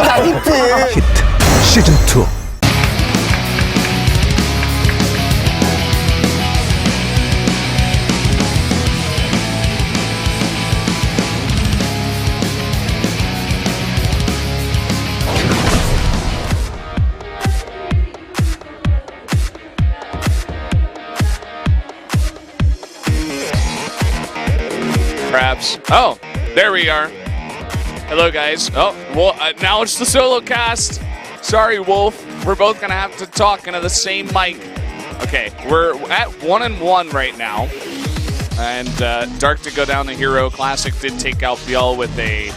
히트 시즌2. Crabs. Oh, there we are. Hello, guys. Oh, well, now it's the solo cast. Sorry, Wolf. We're both going to have to talk into the same mic. Okay, we're at 1-1 right now. And Dark to go down the Hero Classic did take out Biel with a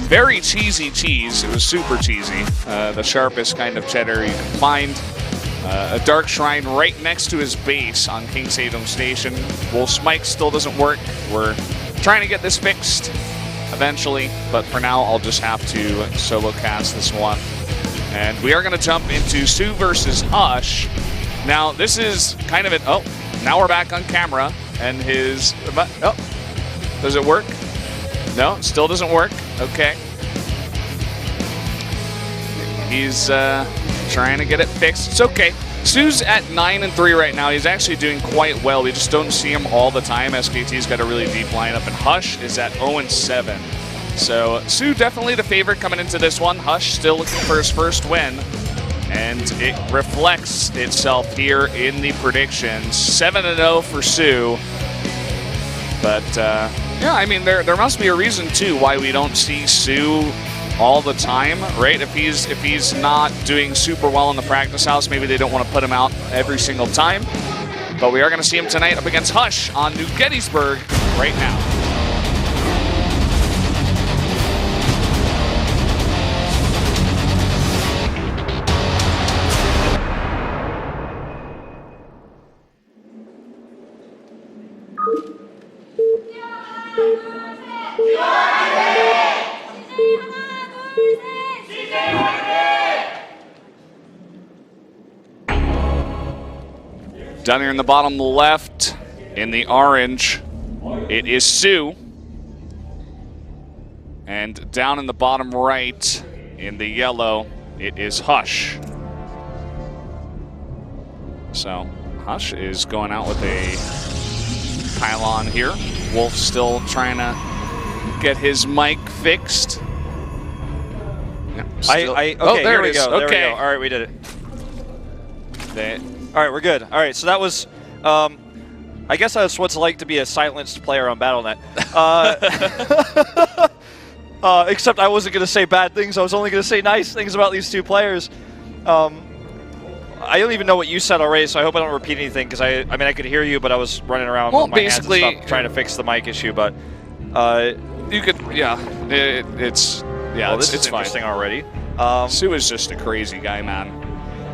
very cheesy cheese. It was super cheesy. The sharpest kind of cheddar you can find. A Dark Shrine right next to his base on King Saedum Station. Wolf's mic still doesn't work. We're trying to get this fixed eventually, but for now I'll just have to solo cast this one. And we are going to jump into soO versus Hush. Now this is kind of an, oh, now we're back on camera and his, oh, does it work? No, it still doesn't work. Okay. He's trying to get it fixed. It's okay. soO's at 9-3 right now. He's actually doing quite well. We just don't see him all the time. SKT's got a really deep lineup, and Hush is at 0-7. So soO definitely the favorite coming into this one. Hush still looking for his first win, and it reflects itself here in the predictions. 7-0 for soO. But yeah, I mean there must be a reason too why we don't see soO all the time, right? If he's not doing super well in the practice house, maybe they don't want to put him out every single time. But we are going to see him tonight up against Hush on New Gettysburg right now. Down here in the bottom left, in the orange, it is soO. And down in the bottom right, in the yellow, it is Hush. So, Hush is going out with a pylon here. Wolf still trying to get his mic fixed. Yep, okay, oh, there we it is. go. There Okay. we go. All right, we did it. All right, we're good. All right, so that was, I guess that's what it's like to be a silenced player on Battle.net. Except I wasn't going to say bad things. I was only going to say nice things about these two players. I don't even know what you said already, so I hope I don't repeat anything, because I mean, I could hear you, but I was running around with my hands and stuff trying to fix the mic issue, but... you could, yeah, it's it's fine. Interesting already. soO is just a crazy guy, man.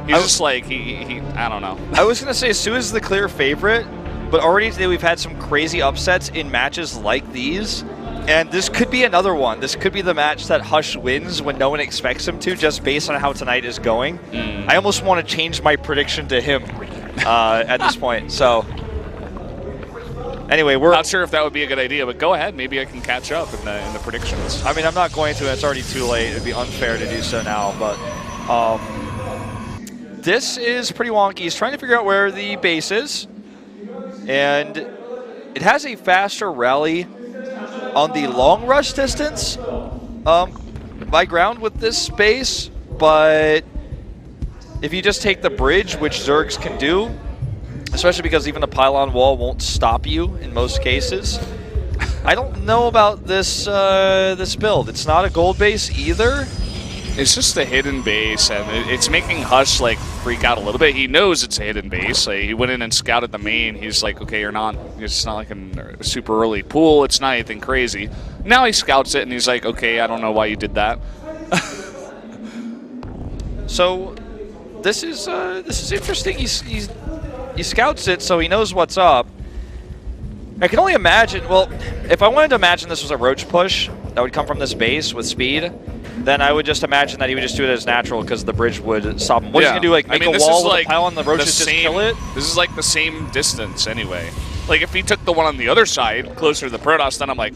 He's just like, he I don't know. I was going to say soO is the clear favorite, but already today we've had some crazy upsets in matches like these, and this could be another one. This could be the match that Hush wins when no one expects him to, just based on how tonight is going. I almost want to change my prediction to him at this point, so... Anyway, we're... Not sure if that would be a good idea, but go ahead. Maybe I can catch up in the predictions. I mean, I'm not going to, and it's already too late. It'd be unfair to do so now, but... this is pretty wonky. He's trying to figure out where the base is, and it has a faster rally on the long rush distance by ground with this base, but if you just take the bridge, which Zergs can do, especially because even a pylon wall won't stop you in most cases, I don't know about this this build. It's not a gold base either. It's just a hidden base, and it's making Hush like freak out a little bit. He knows it's a hidden base. Like, he went in and scouted the main. He's like, okay, it's not like a super early pool. It's not anything crazy. Now he scouts it, and he's like, okay, I don't know why you did that. So this is interesting. He scouts it, so he knows what's up. I can only imagine, well, if I wanted to imagine this was a roach push that would come from this base with speed, then I would just imagine that he would just do it as natural because the bridge would stop him. What's he going to do, like make a wall with a pylon, the roaches just kill it? This is like the same distance anyway. Like if he took the one on the other side, closer to the Protoss, then I'm like,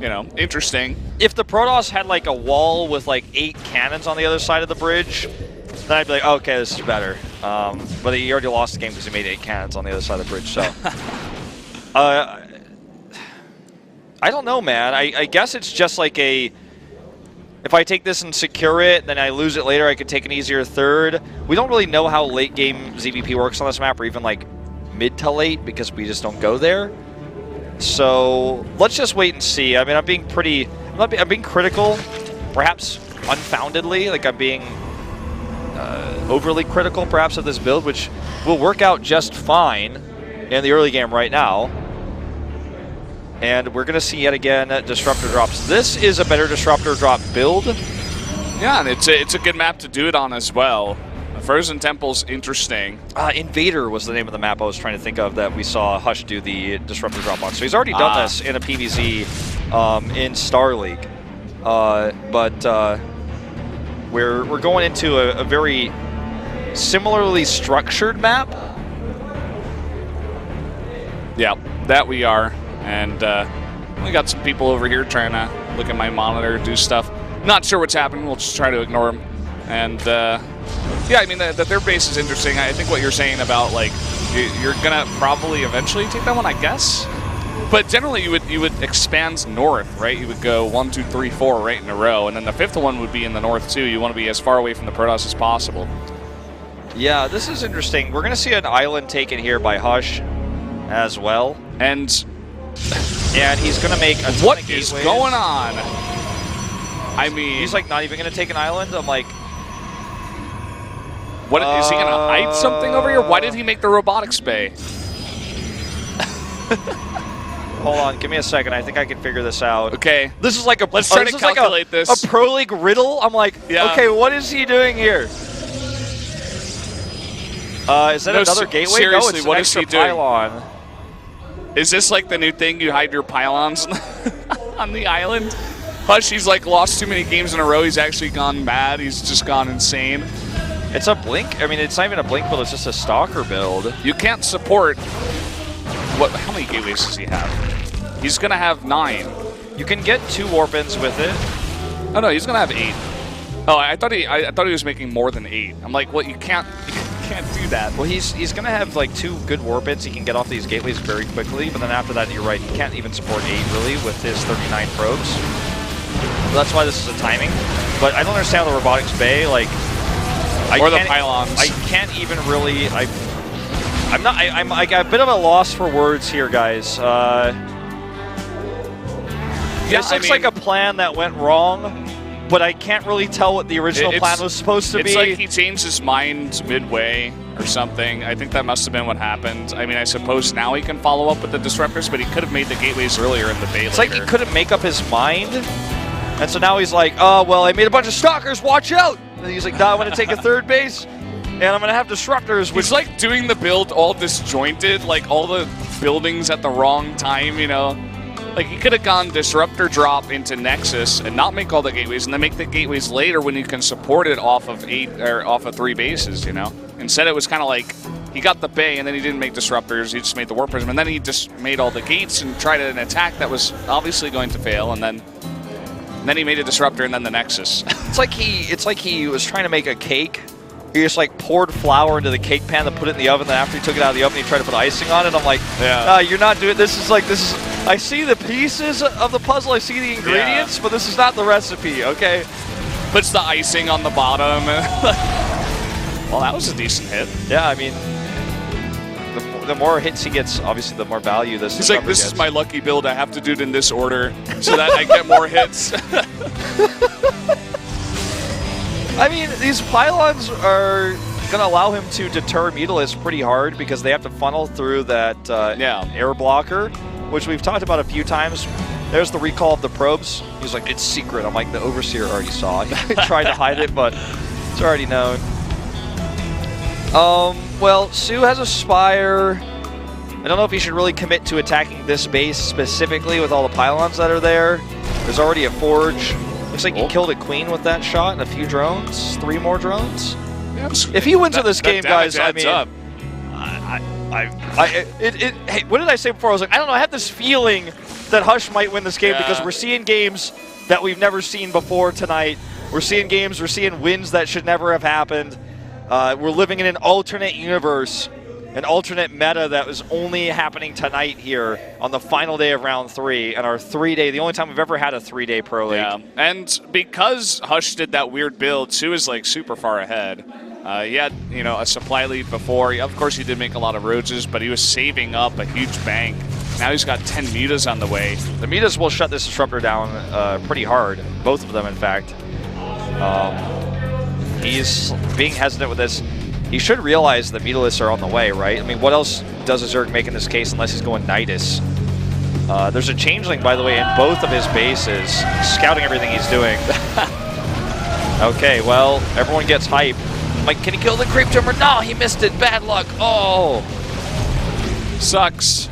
you know, interesting. If the Protoss had like a wall with like 8 cannons on the other side of the bridge, then I'd be like, okay, this is better. But he already lost the game because he made 8 cannons on the other side of the bridge. So, I don't know, man. I guess it's just like a. If I take this and secure it, then I lose it later, I could take an easier third. We don't really know how late game ZVP works on this map, or even like mid to late, because we just don't go there. So let's just wait and see. I mean, I'm being critical, perhaps unfoundedly. Like I'm being overly critical, perhaps, of this build, which will work out just fine in the early game right now. And we're going to see yet again disruptor drops. This is a better disruptor drop build. Yeah, and it's a good map to do it on as well. Frozen Temple's interesting. Invader was the name of the map I was trying to think of that we saw Hush do the disruptor drop on. So he's already done this in a PvZ in Star League. But we're going into a very similarly structured map. Yeah, that we are. And we got some people over here trying to look at my monitor, do stuff. Not sure what's happening. We'll just try to ignore them. And yeah, I mean, the third base is interesting. I think what you're saying about, like, you're going to probably eventually take that one, I guess. But generally, you would expand north, right? You would go 1, 2, 3, 4 right in a row. And then the fifth one would be in the north, too. You want to be as far away from the Protoss as possible. Yeah, this is interesting. We're going to see an island taken here by Hush as well. And he's going to make a ton what of is gateways. going on? I mean, he's like not even going to take an island. I'm like, what is he going to hide something over here? Why did he make the robotics bay? Hold on, give me a second. I think I can figure this out. Okay, this is like a. Let's try to calculate this. A Pro League riddle. I'm like, yeah. Okay, what is he doing here? Is that another gateway? Seriously, no, it's what an is extra he doing? pylon. Is this like the new thing? You hide your pylons on the island? Hush, he's like lost too many games in a row. He's actually gone mad. He's just gone insane. It's a blink. I mean, it's not even a blink build. It's just a stalker build. You can't support. What? How many gateways does he have? He's gonna have 9. You can get 2 warp-ins with it. Oh no, he's gonna have 8. Oh, I thought he was making more than 8. I'm like, what? You can't do that. Well, he's gonna have like 2 good warp-ins. He can get off these gateways very quickly, but then after that, you're right. He can't even support 8 really with his 39 probes. So that's why this is a timing. But I don't understand the robotics bay. Like, or the pylons. I can't even really. I'm like a bit of a loss for words here, guys. This looks like a plan that went wrong, but I can't really tell what the original plan was supposed to be. It's like he changed his mind midway or something. I think that must have been what happened. I mean, I suppose now he can follow up with the disruptors, but he could have made the gateways earlier in the bay. It's like he couldn't make up his mind, and so now he's like, oh, well, I made a bunch of stalkers, watch out! And he's like, no, I want to take a third base, and I'm going to have disruptors. He's like doing the build all disjointed, like all the buildings at the wrong time, you know? Like, he could have gone disruptor drop into Nexus and not make all the gateways, and then make the gateways later when you can support it off of 3 bases, you know? Instead, it was kind of like he got the bay, and then he didn't make disruptors. He just made the warp prism, and then he just made all the gates and tried an attack that was obviously going to fail, and then he made a disruptor and then the Nexus. It's like he was trying to make a cake. He just like poured flour into the cake pan to put it in the oven. Then after he took it out of the oven, he tried to put icing on it. I'm like, no, you're not doing this. This is. I see the pieces of the puzzle. I see the ingredients, but this is not the recipe. Okay. Puts the icing on the bottom. Well, that was a decent hit. Yeah, I mean, the more hits he gets, obviously, the more value this. He's like, this is my lucky build. I have to do it in this order so that I get more hits. I mean, these pylons are going to allow him to deter Mutalisk pretty hard because they have to funnel through that air blocker, which we've talked about a few times. There's the recall of the probes. He's like, it's secret. I'm like, the Overseer already saw it. He tried to hide it, but it's already known. Well, soO has a Spire. I don't know if he should really commit to attacking this base specifically with all the pylons that are there. There's already a Forge. Looks like he killed a Queen with that shot and a few drones. 3 more drones. Yeah, if he wins in this game, guys, I mean, Hey, what did I say before? I was like, I don't know. I have this feeling that Hush might win this game because we're seeing games that we've never seen before tonight. We're seeing wins that should never have happened. We're living in an alternate universe, an alternate meta that was only happening tonight here on the final day of round 3 and our 3-day, the only time we've ever had a 3-day pro league. Yeah, and because Hush did that weird build, soO is like super far ahead. He had, a supply lead before. Of course, he did make a lot of roses, but he was saving up a huge bank. Now he's got 10 mutas on the way. The mutas will shut this disruptor down pretty hard, both of them, in fact. He's being hesitant with this. He should realize the mutalists are on the way, right? I mean, what else does a Zerg make in this case unless he's going Nidus? There's a changeling, by the way, in both of his bases, scouting everything he's doing. Okay, well, everyone gets hype. Like, can he kill the creep tumor? No, he missed it. Bad luck. Oh. Sucks.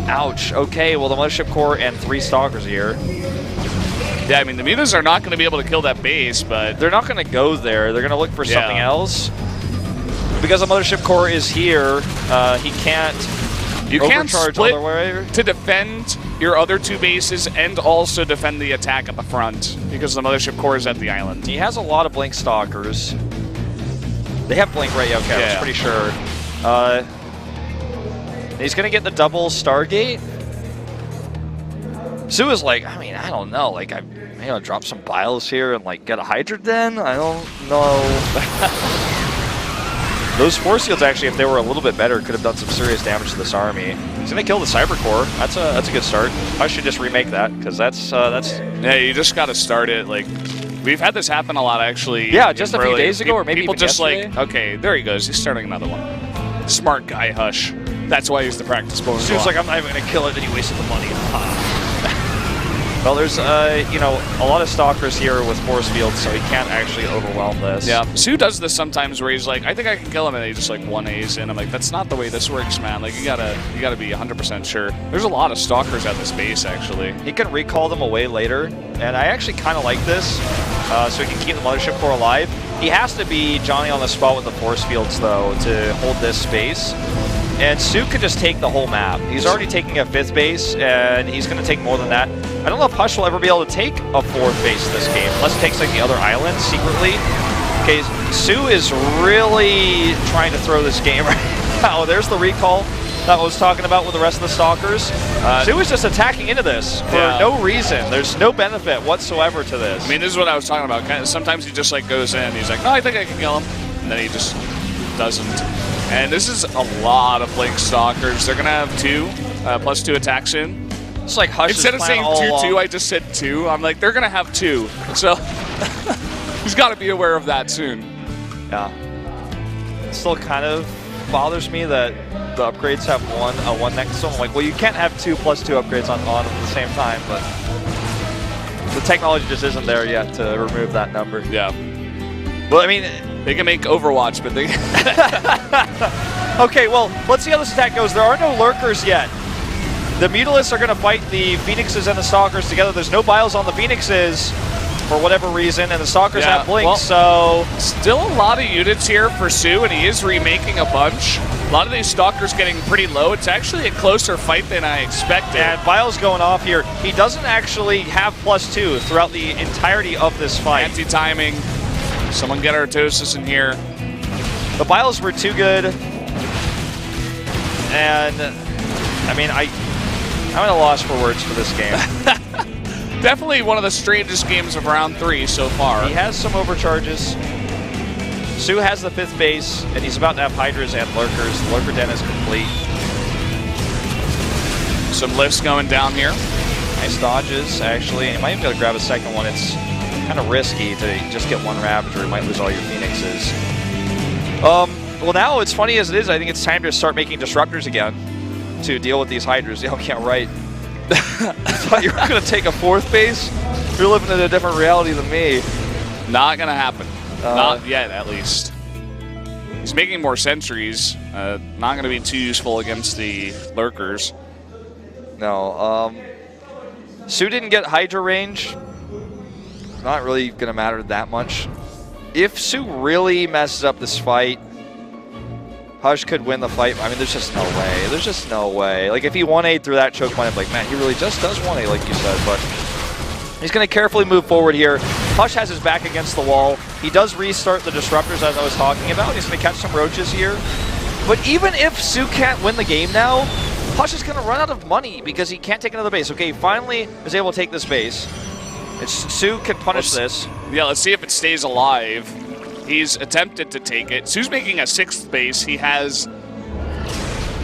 Ouch. Okay, well, the Mothership Core and 3 Stalkers here. Yeah, I mean, the mutas are not going to be able to kill that base, but... They're not going to go there. They're going to look for something else. Because the Mothership Core is here, he can't overcharge all the way. To defend your other 2 bases and also defend the attack at the front because the Mothership Core is at the island. He has a lot of Blink Stalkers. They have Blink right, okay, I was pretty sure. He's going to get the double Stargate. soO is like, I mean, I don't know. Like, I'm going to drop some Biles here and, like, get a Hydra Den? I don't know. Those Force Fields, actually, if they were a little bit better, could have done some serious damage to this army. He's going to kill the Cyber Core. That's a good start. I should just remake that, because that's... Yeah, you just got to start it, like... We've had this happen a lot, actually. Yeah, just a few days ago, or maybe people even just yesterday. like, okay, there he goes. He's starting another one. Smart guy, Hush. That's why he's the practice bonus. soO's like, I'm not even going to kill it, and he wasted the money. Well, there's, a lot of Stalkers here with Force Fields, so he can't actually overwhelm this. Yeah, soO does this sometimes where he's like, I think I can kill him, and he just like 1As in. I'm like, that's not the way this works, man. Like, you gotta be 100% sure. There's a lot of Stalkers at this base, actually. He can recall them away later, and I actually kind of like this, so he can keep the Mothership Core alive. He has to be Johnny on the spot with the Force Fields, though, to hold this space. And soO could just take the whole map. He's already taking a 5th base, and he's going to take more than that. I don't know if Hush will ever be able to take a 4th base this game, unless he takes like the other island secretly. Okay, soO is really trying to throw this game right now. There's the recall that I was talking about with the rest of the Stalkers. soO is just attacking into this for no reason. There's no benefit whatsoever to this. I mean, this is what I was talking about. Sometimes he just like goes in, he's like, no, I think I can kill him. And then he just doesn't. And this is a lot of Blink Stalkers. They're going to have 2, +2 attacks soon. It's like Hush Instead of saying 2-2, I just said 2. I'm like, they're going to have 2. So he's got to be aware of that soon. Yeah. It still kind of bothers me that the upgrades have one next to them. I'm like, well, you can't have 2 +2 upgrades on at the same time, but the technology just isn't there yet to remove that number. Yeah. Well, I mean... They can make Overwatch, but they... Okay, well, let's see how this attack goes. There are no Lurkers yet. The Mutalisks are going to fight the Phoenixes and the Stalkers together. There's no Biles on the Phoenixes for whatever reason, and the Stalkers have Blink, so... Still a lot of units here for soO, and he is remaking a bunch. A lot of these Stalkers getting pretty low. It's actually a closer fight than I expected. And Biles going off here. He doesn't actually have +2 throughout the entirety of this fight. Anti-timing. Someone get Artosis in here. The Biles were too good. And, I mean, I'm at a loss for words for this game. Definitely one of the strangest games of round 3 so far. He has some overcharges. soO has the 5th base, and he's about to have Hydras and Lurkers. The Lurker Den is complete. Some lifts going down here. Nice dodges, actually. And you might even be able to grab a second one. It's kind of risky to just get one Ravager. You might lose all your Phoenixes. Well, now, as funny as it is, I think it's time to start making Disruptors again to deal with these Hydras. Oh, yeah, right. I thought you were going to take a 4th base? You're living in a different reality than me. Not going to happen. Not yet, at least. He's making more sentries. Not going to be too useful against the Lurkers. No. soO didn't get Hydra range. Not really going to matter that much. If soO really messes up this fight, Hush could win the fight. I mean, there's just no way. There's just no way. Like, if he 1-8 through that choke point, I'm like, man, he really just does 1-8, like you said. But he's going to carefully move forward here. Hush has his back against the wall. He does restart the disruptors, as I was talking about. He's going to catch some roaches here. But even if soO can't win the game now, Hush is going to run out of money because he can't take another base. Okay, he finally is able to take this base. soO can punish this. Yeah, let's see if it stays alive. He's attempted to take it. soO's making a 6th base. He has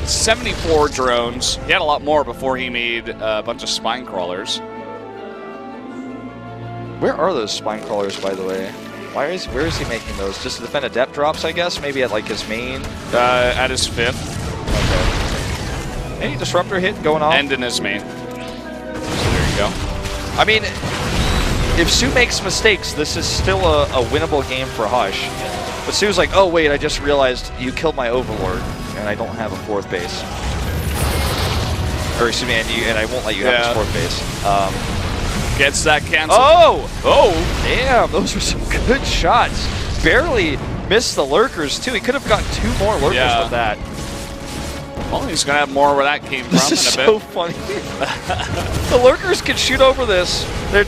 74 drones. He had a lot more before he made a bunch of spine crawlers. Where are those spine crawlers, by the way? Where is he making those? Just to defend adept drops, I guess? Maybe at like his main? At his 5th. Okay. Any disruptor hit going on? And in his main. So there you go. I mean, if soO makes mistakes, this is still a winnable game for Hush. But soO's like, oh wait, I just realized you killed my Overlord, and I don't have a 4th base. Or excuse me, and I won't let you have his 4th base. Gets that canceled. Oh, damn, those were some good shots. Barely missed the lurkers too. He could have gotten 2 more lurkers with that. Well, he's going to have more where that came from This is in a so bit. funny. The lurkers can shoot over this. They're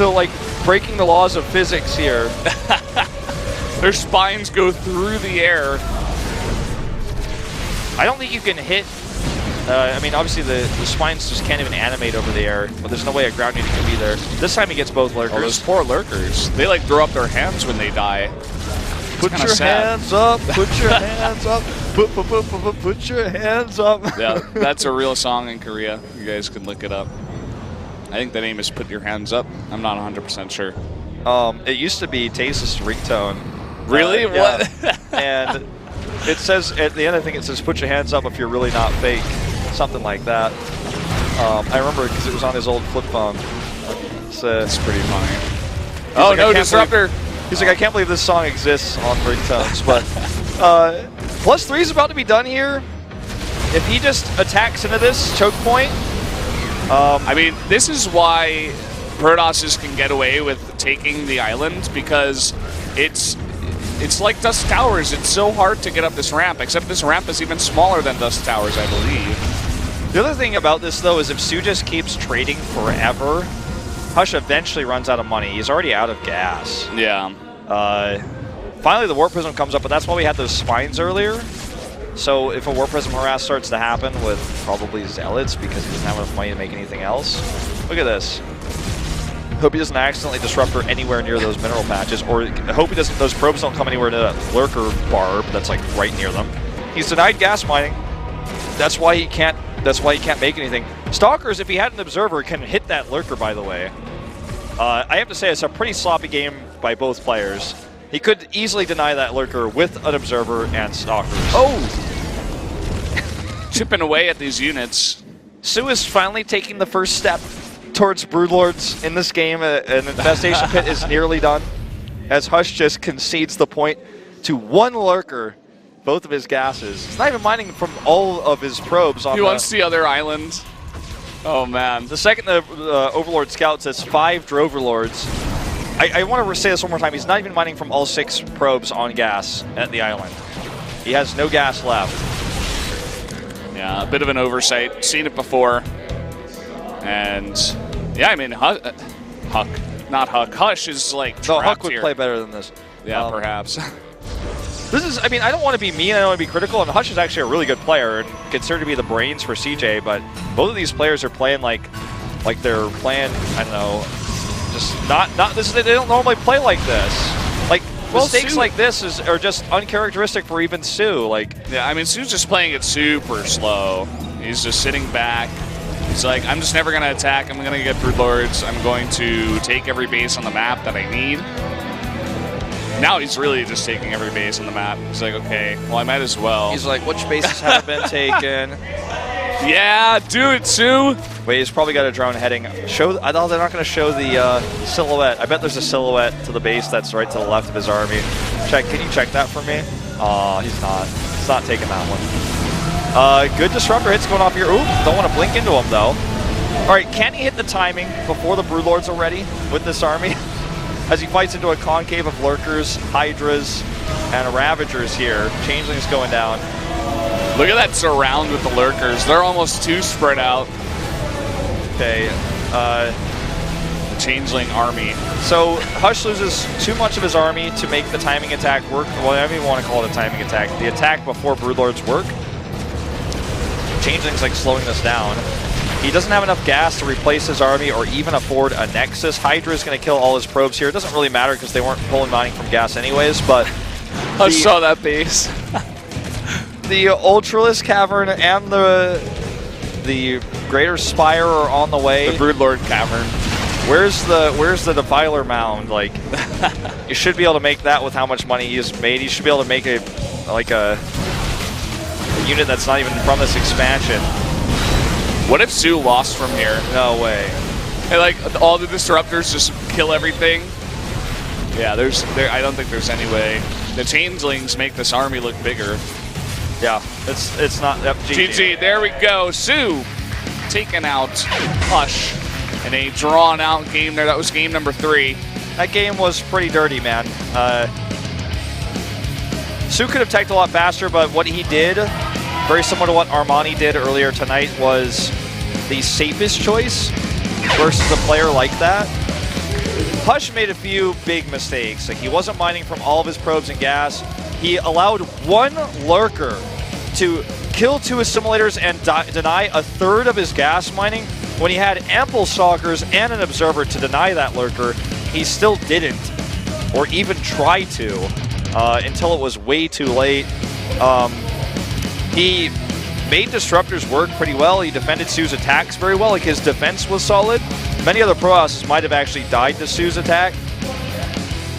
like breaking the laws of physics here. Their spines go through the air. I don't think you can hit. I mean, obviously the spines just can't even animate over the air, but there's no way a ground unit can be there. This time he gets both lurkers. Oh, those poor lurkers. They like throw up their hands when they die. Put your hands up, put your hands up, put your hands up. Yeah, that's a real song in Korea. You guys can look it up. I think the name is Put Your Hands Up. I'm not 100% sure. It used to be Tase's ringtone. Really? What? Yeah. And it says, at the end, I think it says, put your hands up if you're really not fake. Something like that. I remember because it was on his old flip phone. That's pretty funny. Oh, like, no, disruptor. He's like, I can't believe this song exists on ringtones. But +3 is about to be done here. If he just attacks into this choke point. I mean, this is why Protosses can get away with taking the island, because it's like Dust Towers. It's so hard to get up this ramp, except this ramp is even smaller than Dust Towers, I believe. The other thing about this, though, is if soO just keeps trading forever, Hush eventually runs out of money. He's already out of gas. Yeah. Finally, the Warp Prism comes up, but that's why we had those spines earlier. So if a Warp Prism harass starts to happen with probably Zealots, because he doesn't have enough money to make anything else. Look at this. Hope he doesn't accidentally disrupt her anywhere near those mineral patches, or I hope he doesn't. Those probes don't come anywhere near that lurker barb that's like right near them. He's denied gas mining. That's why he can't. That's why he can't make anything. Stalkers, if he had an observer, can hit that lurker. By the way, I have to say it's a pretty sloppy game by both players. He could easily deny that lurker with an observer and stalkers. Oh, chipping away at these units. soO is finally taking the first step towards Broodlords in this game. An infestation pit is nearly done, as Hush just concedes the point to 1 lurker, both of his gases. He's not even mining from all of his probes. He wants the other island. Oh, man. The second the Overlord Scout says 5 Droverlords. I want to say this one more time. He's not even mining from all 6 probes on gas at the island. He has no gas left. Yeah, a bit of an oversight. Seen it before. And, yeah, I mean, Huck, not Huck. Hush is like No, Huck would here. play better than this. Yeah, perhaps. This is, I mean, I don't want to be mean, I don't want to be critical, and Hush is actually a really good player and considered to be the brains for CJ, but both of these players are playing like they're playing, I don't know, just not this. They don't normally play like this. Like, mistakes soO, like this are just uncharacteristic for even soO. Like, yeah, I mean, soO's just playing it super slow. He's just sitting back. He's like, I'm just never going to attack. I'm going to get Broodlords. I'm going to take every base on the map that I need. Now he's really just taking every base on the map. He's like, okay, well, I might as well. he's like, which bases haven't been taken? Yeah, do it, soO. Wait, he's probably got a drone heading. I thought they're not going to show the silhouette. I bet there's a silhouette to the base that's right to the left of his army. Can you check that for me? Oh, he's not. He's not taking that one. Good disruptor hits going off here. Ooh, don't want to blink into him, though. All right, can he hit the timing before the Broodlords are ready with this army? As he fights into a concave of lurkers, hydras, and ravagers here. Changeling's going down. Look at that surround with the lurkers. They're almost too spread out. Okay. The Changeling army. So Hush loses too much of his army to make the timing attack work. Well, I don't even want to call it a timing attack. The attack before Broodlords work. Changeling's like slowing this down. He doesn't have enough gas to replace his army or even afford a Nexus. Hydra is going to kill all his probes here. It doesn't really matter because they weren't pulling mining from gas anyways, but... I saw that base. The Ultralisk Cavern and the Greater Spire are on the way. The Broodlord Cavern. Where's the Defiler Mound? Like, you should be able to make that with how much money he's made. You should be able to make a unit that's not even from this expansion. What if soO lost from here? No way. And like all the disruptors just kill everything. Yeah, I don't think there's any way. The Changelings make this army look bigger. Yeah, it's not GG. There we go. soO taking out Hush in a drawn-out game there. That was game number 3. That game was pretty dirty, man. soO could have teched a lot faster, but what he did, very similar to what Armani did earlier tonight, was the safest choice versus a player like that. Hush made a few big mistakes. Like, he wasn't mining from all of his probes and gas. He allowed one lurker to kill 2 assimilators and deny a third of his gas mining. When he had ample stalkers and an observer to deny that lurker, he still didn't, or even try to, until it was way too late. He made disruptors work pretty well. He defended soO's attacks very well. Like, his defense was solid. Many other pro houses might have actually died to soO's attack,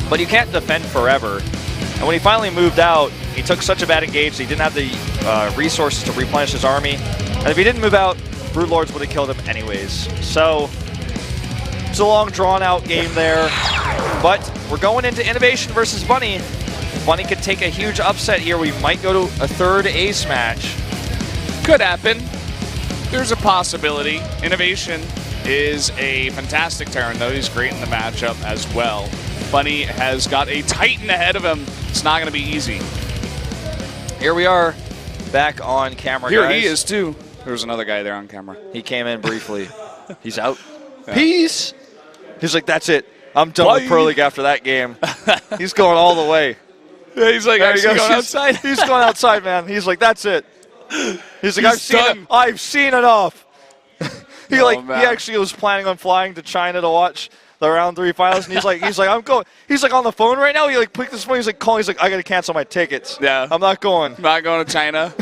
but you can't defend forever. And when he finally moved out, he took such a bad engage that he didn't have the resources to replenish his army. And if he didn't move out, Broodlords would have killed him anyways. So it's a long, drawn-out game there. But we're going into Innovation versus Bunny. Bunny could take a huge upset here. We might go to a third ace match. Could happen. There's a possibility. Innovation is a fantastic Terran, though. He's great in the matchup as well. Bunny has got a Titan ahead of him. It's not going to be easy. Here we are, back on camera, Here guys. he is, too. There was another guy there on camera. He came in briefly. He's out. Yeah. Peace! He's like, that's it. I'm done with Pro League after that game. He's going all the way. Yeah, he's like, There he goes. going outside. He's going outside, man. He's like, that's it. He's like, I've seen enough. He actually was planning on flying to China to watch the round 3 finals, and he's like, I'm going. He's like on the phone right now. He like picked this phone. He's like calling. He's like, I gotta cancel my tickets. Yeah, I'm not going. Not going to China.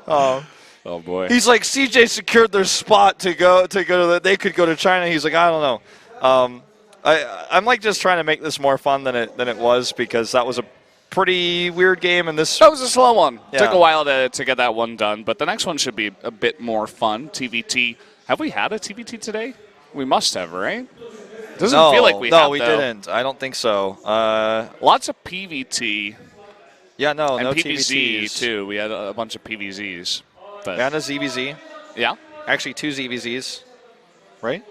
Oh boy. He's like, CJ secured their spot to go to they could go to China. He's like, I don't know. I'm like just trying to make this more fun than it was, because that was a pretty weird game, and that was a slow one. Yeah. Took a while to get that one done, but the next one should be a bit more fun. TVT. Have we had a TVT today? We must have, right? Doesn't feel like we have. No, we didn't. I don't think so. Lots of PVT. Yeah, no PVZ TVTs. too. We had a bunch of PVZs. But And a ZVZ. yeah. Actually, 2 ZVZs. Right?